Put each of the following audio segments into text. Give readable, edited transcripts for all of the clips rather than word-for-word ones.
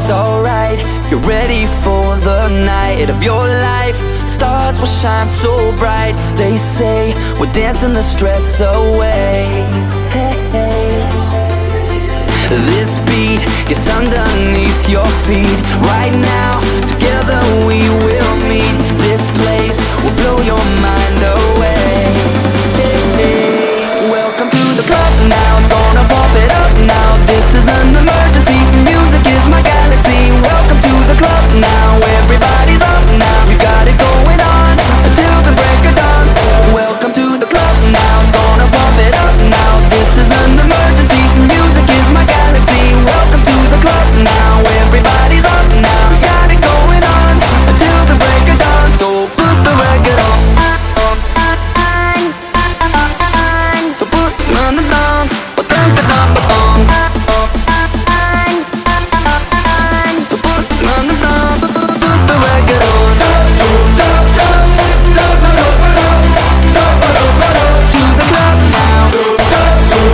it's alright. You're ready for the night of your life. Stars will shine so bright. They say we're dancing the stress away. Hey, hey. This beat gets underneath your feet. Right now, together we will meet. This place will blow your mind away. Hey, hey. Welcome to the club now, gonna pump it up now. This is an emergency, music is my galaxy. Welcome to the club now, everybody's up now. We've got it going on until the break of dawn. Welcome to the club now, gonna pump it up now. This is an emergency, music is my galaxy. Welcome to the club now, everybody's up now. We've got it going on until the break of dawn. So put the record on. So put it on the dawn. So put it on the dawn. Put the record on. To the club now. To the club now.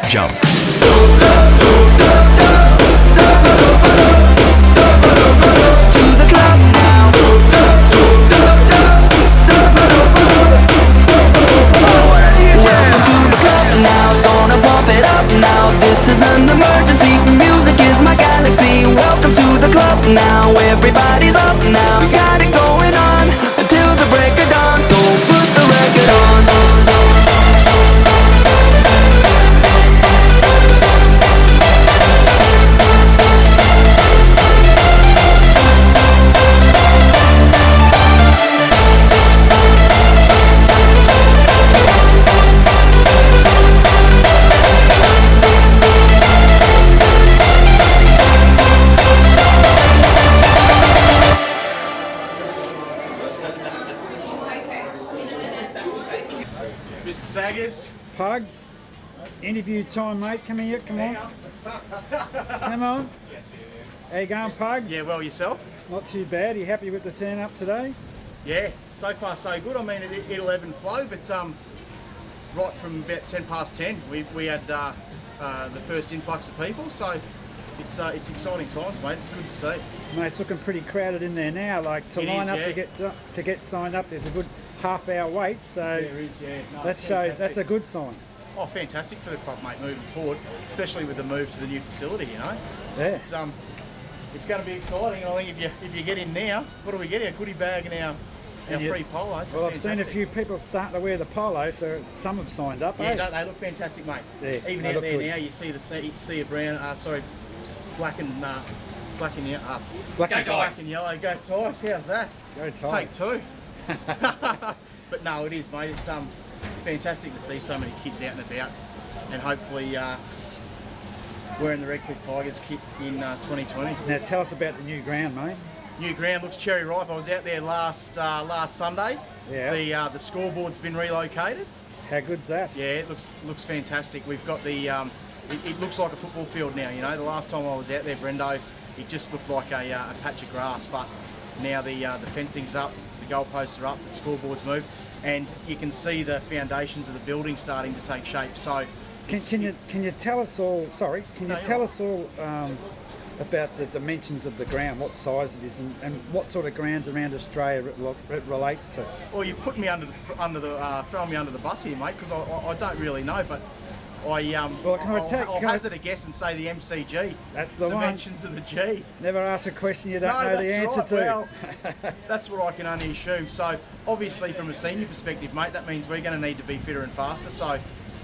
Jump. This is an emergency, music is my galaxy. Welcome to the club now, everybody's up now. We got it going on until the break of dawn. So put the record on. Mr. Saggers. Pugs, interview time, mate. Come here, come on. Come on. How you going, Pugs? Yeah, well, yourself? Not too bad. Are you happy with the turn up today? Yeah, so far so good. I mean, it'll ebb and flow, but right from about 10 past 10, we had the first influx of people, so it's exciting times, mate. It's good to see. Mate, it's looking pretty crowded in there now. Like to It line is, up yeah. to get signed up, there's a good half-hour wait. So There is, yeah. No, that it's shows fantastic. that's a good sign. Oh, fantastic for the club, mate, moving forward, especially with the move to the new facility. You know, Yeah. it's going to be exciting. And I think if you get in now, what do we get? Our goodie bag and our free polo. So Well, I've seen a fantastic. few people starting to wear the polo, so some have signed up. Yeah, eh? don't they look fantastic, mate? Yeah, Even they out look there good. now, you see the sea of brown. Black and yellow. Black and Black and yellow. Go Tigers. How's that? Go Tigers. Take two. But no, it is, mate. It's fantastic to see so many kids out and about, and hopefully wearing the Redcliffe Tigers kit in 2020. Now tell us about the new ground, mate. New ground looks cherry ripe. I was out there last Sunday. Yeah. The scoreboard's been relocated. How good's that? Yeah, it looks fantastic. We've got the it looks like a football field now. You know, the last time I was out there, Brendo, it just looked like a patch of grass. But now the fencing's up, the goalposts are up, the scoreboard's moved, and you can see the foundations of the building starting to take shape. So, Can you tell us all? Sorry, can you No, tell you're us all about the dimensions of the ground, what size it is, and what sort of grounds around Australia it relates to? well, you put me throwing me under the bus here, mate, because I don't really know, but Well, I'll hazard a guess and say the MCG. That's the dimensions of the G. Never ask a question you don't No, know the that's answer right. to. Well, that's what I can only assume. So obviously from a senior perspective, mate, that means we're going to need to be fitter and faster. So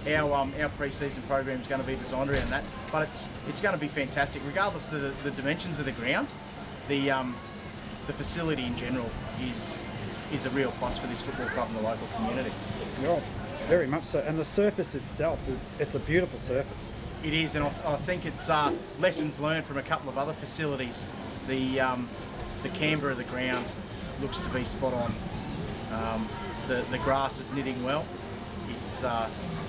our pre-season program is going to be designed around that. But it's going to be fantastic, regardless of the dimensions of the ground. The facility in general is a real plus for this football club and the local community. Well, very much so. And the surface itself, it's a beautiful surface. It is, and I think it's lessons learned from a couple of other facilities. The camber of the ground looks to be spot on. The grass is knitting well.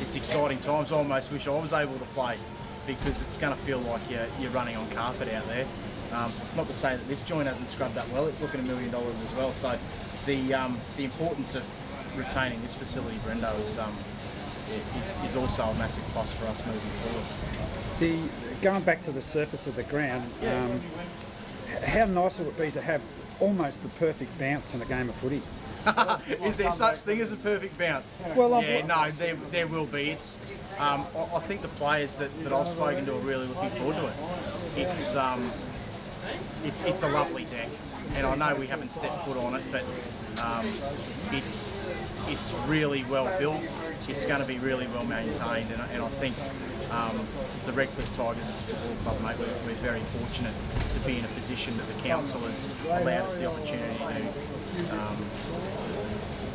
It's exciting times. I almost wish I was able to play, because it's going to feel like you're running on carpet out there. Not to say that this joint hasn't scrubbed up well. It's looking $1 million as well. So the importance of retaining this facility, Brendo, is also a massive plus for us moving forward. Going back to the surface of the ground, how nice would it be to have almost the perfect bounce in a game of footy? Is there such thing as a perfect bounce? Well, yeah, no, there will be. I think the players that I've spoken to are really looking forward to it. It's a lovely deck, and I know we haven't stepped foot on it, but it's really well built. It's going to be really well maintained, and I think the Redcliffe Tigers as a football club, mate, we're very fortunate to be in a position that the council has allowed us the opportunity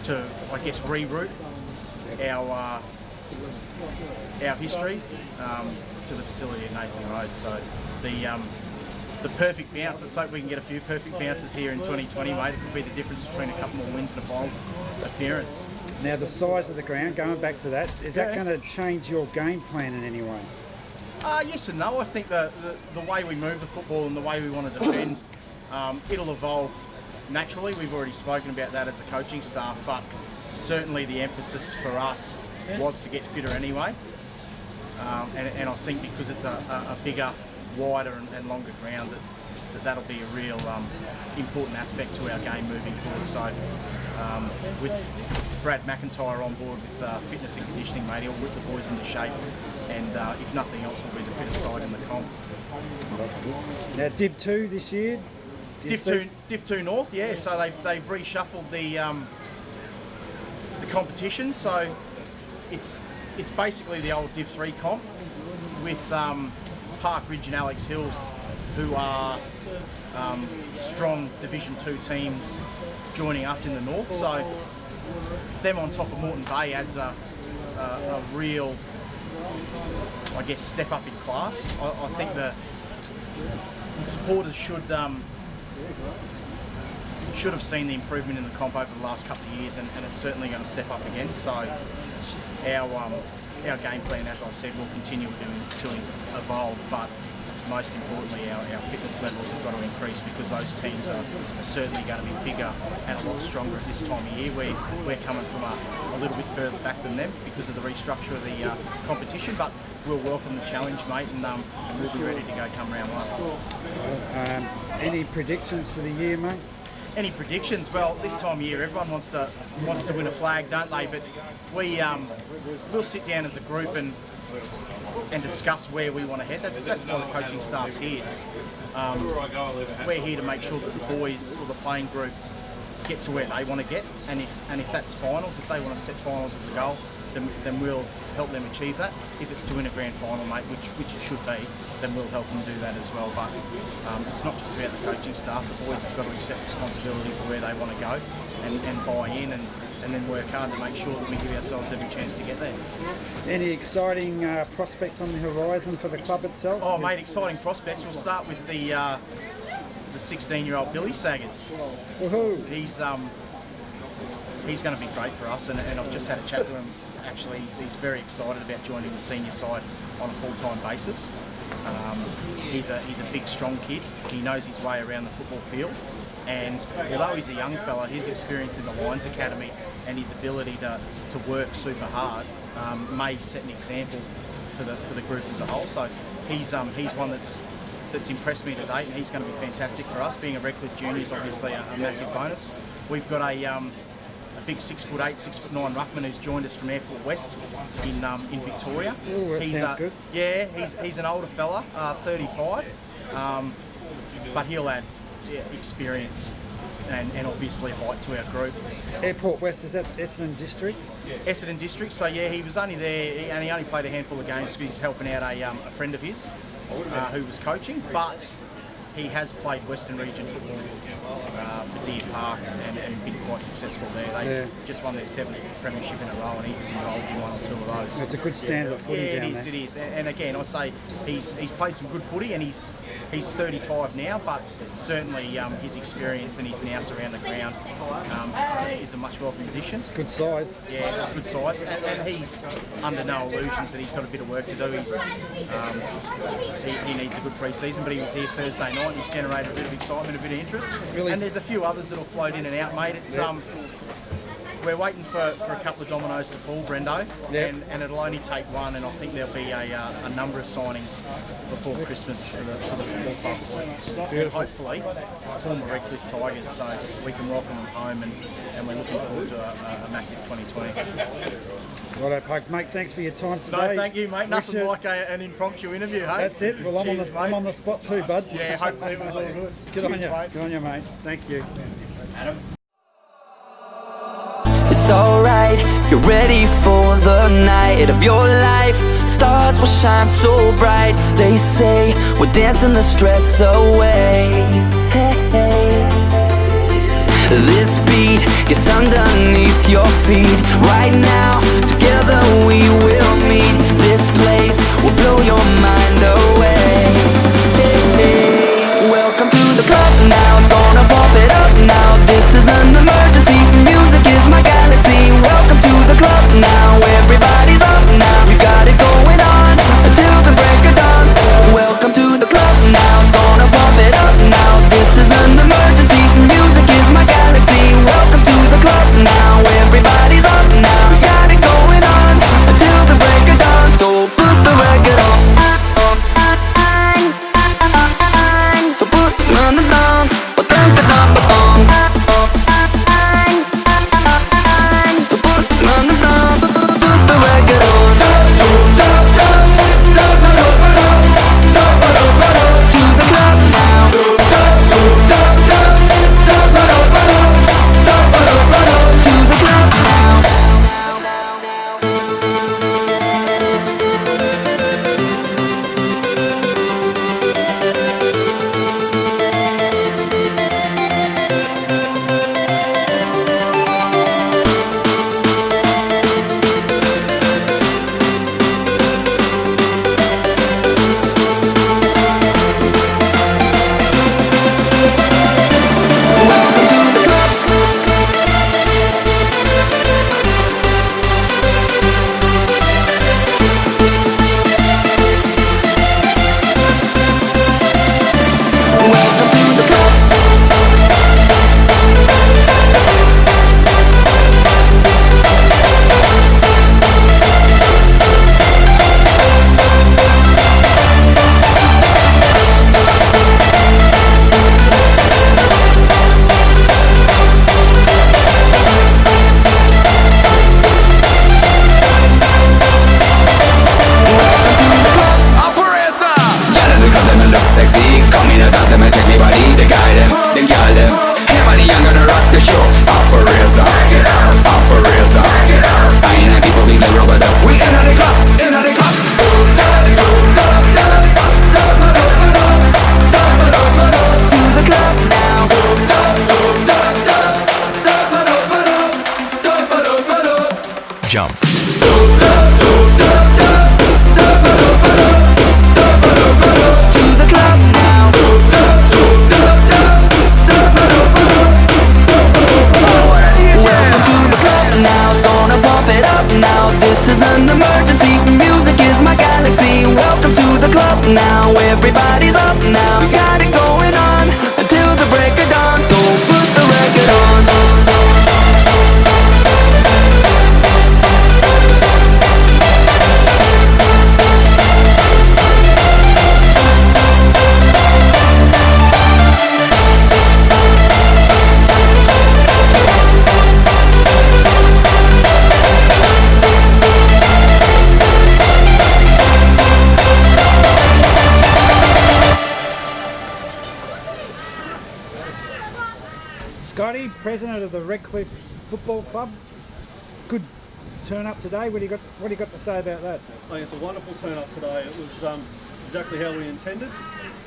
to I guess, reroute our history to the facility at Nathan Road. So the perfect bounce, let's hope we can get a few perfect bounces here in 2020, mate. It could be the difference between a couple more wins and a finals appearance. Now, the size of the ground, going back to that, is that going to change your game plan in any way? Yes and no. I think the way we move the football and the way we want to defend, it'll evolve naturally. We've already spoken about that as a coaching staff, but certainly the emphasis for us was to get fitter anyway. And I think because it's a bigger, wider and longer ground, that'll be a real important aspect to our game moving forward. So with Brad McIntyre on board with fitness and conditioning, mate, he'll whip the boys into shape, and if nothing else, will be the fittest side in the comp. Now, Div 2 this year? Div 2 North, yeah. So they've reshuffled the competition. So it's basically the old Div 3 comp with Park Ridge and Alex Hills, who are strong Division 2 teams, joining us in the north. So them on top of Moreton Bay adds a real, I guess, step up in class. I think the supporters should have seen the improvement in the comp over the last couple of years, and it's certainly going to step up again. So our game plan, as I said, will continue to evolve, but most importantly, our fitness levels have got to increase, because those teams are certainly going to be bigger and a lot stronger at this time of year. We're coming from a little bit further back than them because of the restructure of the competition, but we'll welcome the challenge, mate, and we'll be ready to go come round one. Any predictions for the year, mate? Any predictions? Well, this time of year, everyone wants to win a flag, don't they? But we'll sit down as a group and discuss where we want to head. That's why the coaching staff's here. We're here to make sure that the boys or the playing group get to where they want to get, and if that's finals, if they want to set finals as a goal, then we'll help them achieve that. If it's to win a grand final, mate, which it should be, then we'll help them do that as well. But it's not just about the coaching staff. The boys have got to accept responsibility for where they want to go and buy in and then work hard to make sure that we give ourselves every chance to get there. Any exciting prospects on the horizon for the club itself? Oh, mate, exciting prospects. We'll start with the 16-year-old Billy Saggers. Woohoo! He's going to be great for us, and I've just had a chat to him actually he's very excited about joining the senior side on a full-time basis. He's a big, strong kid. He knows his way around the football field, and although he's a young fella, his experience in the Lions Academy and his ability to work super hard may set an example for the group as a whole. So he's one that's impressed me to date, and he's going to be fantastic for us. Being a Redcliffe junior is obviously a massive bonus. We've got a big 6'8", 6'9" ruckman who's joined us from Airport West in Victoria. Ooh, that sounds good. Yeah, he's an older fella, 35, but he'll add experience and obviously height to our group. Airport West, is that Essendon District? Essendon District. So yeah, he was only there, and he only played a handful of games because he's helping out a friend of his who was coaching, but he has played Western Region football for Deer Park and been quite successful there. They just won their 7th premiership in a row, and he was involved in 1 or 2 of those. It's a good standard of footy down there. It is. And again, I say he's played some good footy, and he's 35 now, but certainly his experience and his nous around the ground is a much welcome addition. Good size. Yeah, good size, and he's under no illusions that he's got a bit of work to do. He needs a good pre-season, but he was here Thursday night and he's generated a bit of excitement, a bit of interest. Really? And there's a few others that'll float in and out, mate. It's we're waiting for a couple of dominoes to fall, Brendo, and it'll only take one, and I think there'll be a number of signings before Christmas for the football club. And hopefully former Redcliffe Tigers, so we can welcome them home, and we're looking forward to a massive 2020. Righto, Pugs, mate, thanks for your time today. No, thank you, mate. Nothing like an impromptu interview, hey? That's it. Well, I'm on the spot too, bud. Yeah, hopefully it was all good. Good on Cheers, you. mate. Good on you, mate. Thank you. Adam. It's alright, you're ready for the night of your life. Stars will shine so bright. They say we're dancing the stress away. Hey, hey. This beat gets underneath your feet. Right now, together we will meet. This place will blow your mind away. Hey, hey. Welcome to the club now, gonna pump it up now. This is an emergency, music is my galaxy. Welcome to the club now, everybody's up now. We've got it going on until the break of dawn. Welcome to the club now, gonna pump it up now. This is an emergency, music is my galaxy. Welcome to the club now, everybody's up now. We've got it going on until the break of dawn. So put the record on. So put it on the dawn. But then the dawn, but on. So put it on the dawn. Put the record on. To the club now. To the club now. Jump. Now this is an emergency. Music is my galaxy. Welcome to the club now. Everybody's up now. We got it going on until the break of dawn. So put the record on. Scotty, president of the Redcliffe Football Club. Good turn up today. What do you got to say about that? I think it's a wonderful turn up today. It was exactly how we intended.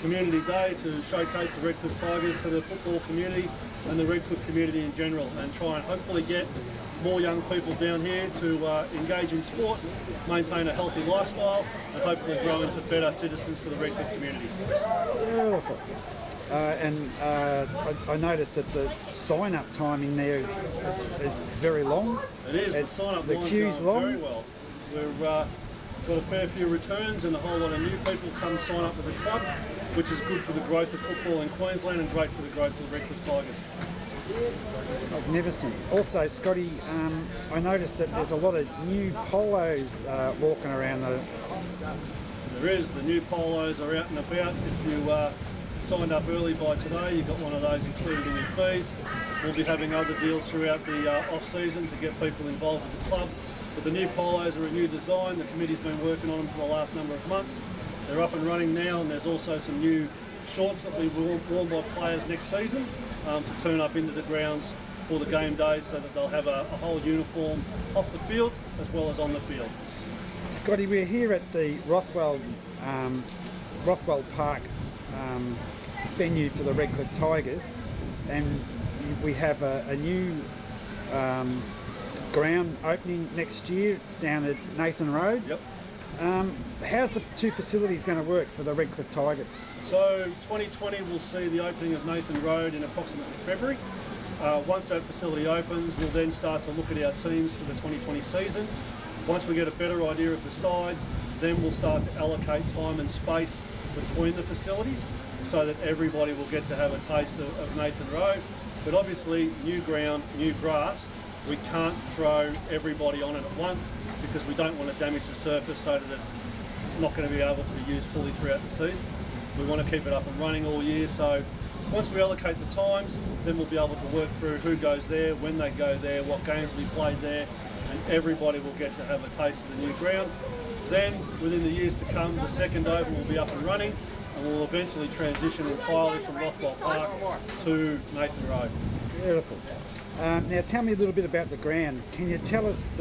Community Day to showcase the Redcliffe Tigers to the football community and the Redcliffe community in general, and try and hopefully get more young people down here to engage in sport, maintain a healthy lifestyle, and hopefully grow into better citizens for the Redcliffe community. Beautiful. I noticed that the sign-up timing there is very long. It is. The sign-up the line's queue's going long. very well. We've got a fair few returns and a whole lot of new people come sign up with the club, which is good for the growth of football in Queensland and great for the growth of the Redcliffe Tigers. Magnificent. Also, Scotty, I noticed that there's a lot of new polos walking around. There is. The new polos are out and about. If you signed up early by today, you got one of those included in your fees. We'll be having other deals throughout the off-season to get people involved with the club. But the new polos are a new design. The committee's been working on them for the last number of months. They're up and running now, and there's also some new shorts that will be worn by players next season to turn up into the grounds for the game days, so that they'll have a whole uniform off the field as well as on the field. Scotty, we're here at the Rothwell Park venue for the Redcliffe Tigers, and we have a new ground opening next year down at Nathan Road. Yep. How's the two facilities going to work for the Redcliffe Tigers? So 2020 will see the opening of Nathan Road in approximately February. Once that facility opens, we'll then start to look at our teams for the 2020 season. Once we get a better idea of the sides, then we'll start to allocate time and space between the facilities so that everybody will get to have a taste of Nathan Road. But obviously, new ground, new grass, we can't throw everybody on it at once because we don't want to damage the surface so that it's not going to be able to be used fully throughout the season. We want to keep it up and running all year, so once we allocate the times, then we'll be able to work through who goes there, when they go there, what games will be played there, and everybody will get to have a taste of the new ground. Then, within the years to come, the second oval will be up and running, and we'll eventually transition entirely from Rothwell Park to Nathan Road. Beautiful. Now tell me a little bit about the ground. Can you tell us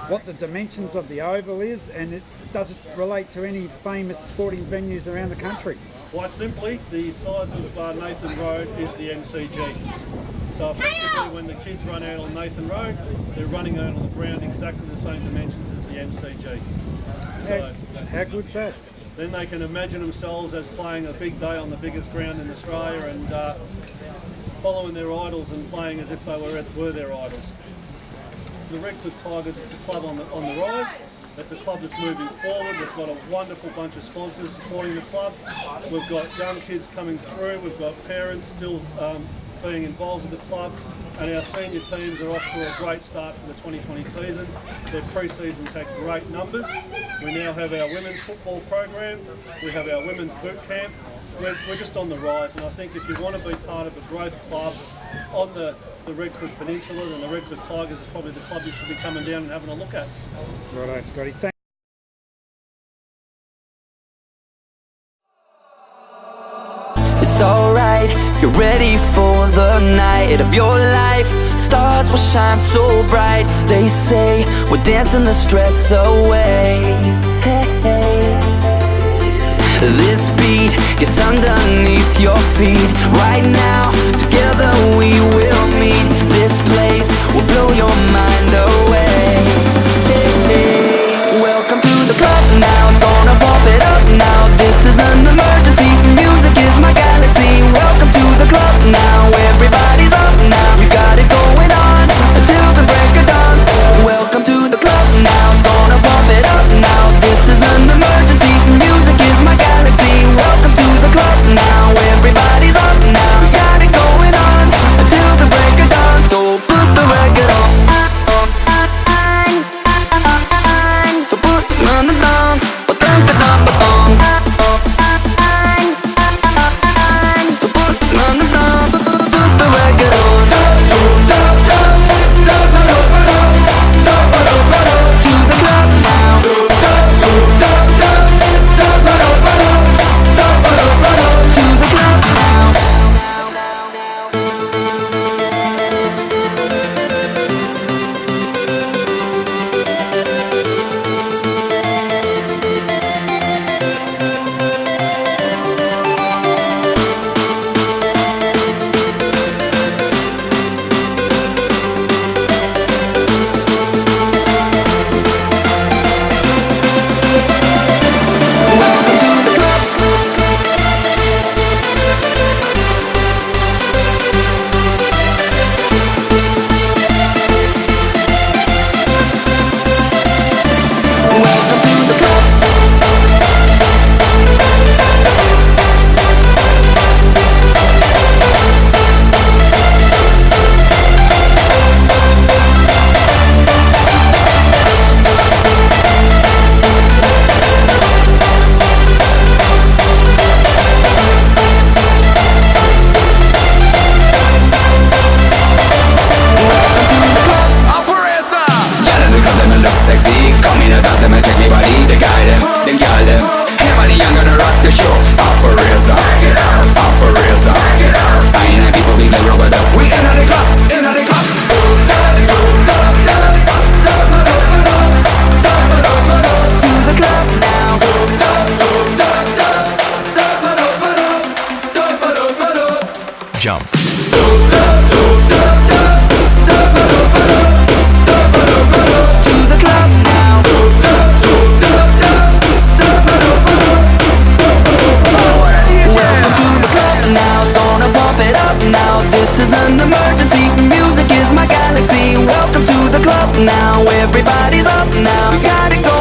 what the dimensions of the oval is, and does it relate to any famous sporting venues around the country? Quite simply, the size of Nathan Road is the MCG. So effectively, when the kids run out on Nathan Road, they're running out on the ground exactly the same dimensions as the MCG. So how good's that? then they can imagine themselves as playing a big day on the biggest ground in Australia and following their idols and playing as if they were their idols. The Redcliffe Tigers is a club on the rise. It's a club that's moving forward. We've got a wonderful bunch of sponsors supporting the club. We've got young kids coming through. We've got parents still being involved with the club. And our senior teams are off to a great start for the 2020 season. Their pre-seasons had great numbers. We now have our women's football program. We have our women's boot camp. We're just on the rise, and I think if you want to be part of a growth club on the Redcliffe Peninsula, then the Redcliffe Tigers is probably the club you should be coming down and having a look at. Righto, Scotty. It's alright, you're ready for the night of your life. Stars will shine so bright. They say we're dancing the stress away. Hey, hey. This beat gets underneath your feet. Right now, together we will meet. This place will blow your mind away. Hey, hey. Welcome to the club now, gonna pump it up now. This is an emergency, music is my galaxy. Welcome to the club now, everybody's up now. We've got it going on until the break of dawn. Welcome to the club now. give up now. We gotta go